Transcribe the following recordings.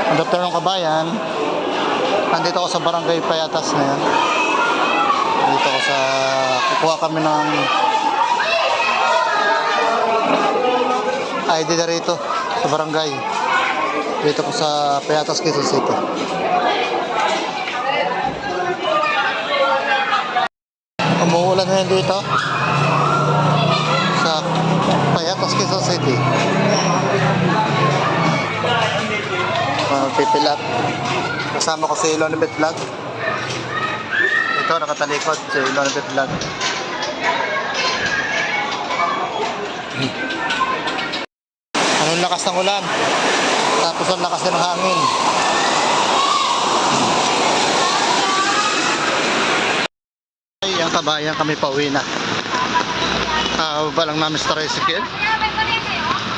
Good afternoon kabayan. Nandito ako sa Barangay Payatas na yan. Nandito ako sa kukuha kami ng ID na rito sa barangay. Dito ko sa Payatas, Quezon City. Umuulan na yan dito sa Payatas, Quezon City. Pipilat. Kasama ko si Ilonibet Vlog. Ito nakatalikod si Ilonibet Vlog. Anong lakas ng ulan? Tapos ang lakas ng hangin. Ay, ang kabayan kami pauwi na. Ba lang namin sa tricycle.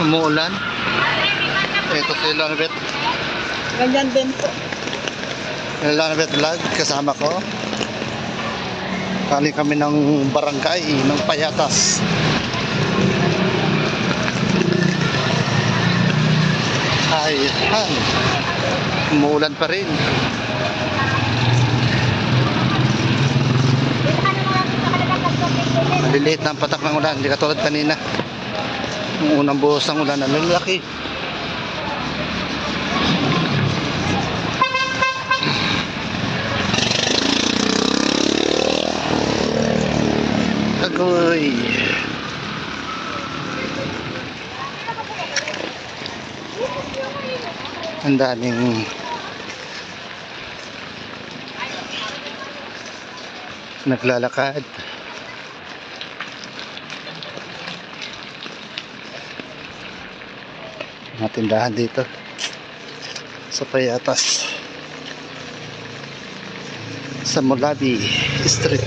Umuulan. Ito si Ilonibet. Ganyan din po. Ilonibet Vlog, kasama ko. Kali kami ng barangay ng Payatas. Ayan. Umuulan pa rin. Maliliit na ang patak ng ulan. Hindi katulad kanina. Yung unang buhos ng ulan, ang lalaki. Agoy. Ang daming naglalakad. Mga tindahan dito sa Payatas, sa Molabi Street.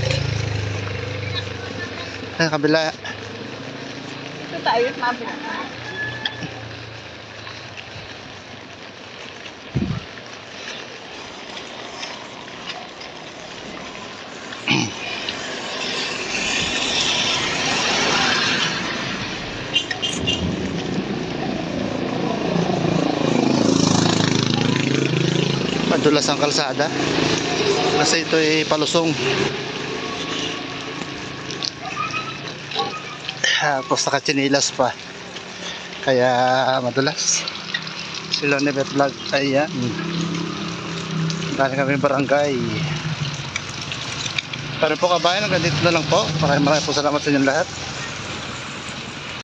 Ang kabila. Ito tayo, mabila. Madulas ang kalsada kasi ito ay palusong. Tapos nakatsinilas pa kaya madulas. Si Ilonibet Vlog. Ayan, dahil kami barangay. Pero po kabayan, hanggang dito na lang po. Maraming po salamat sa inyong lahat.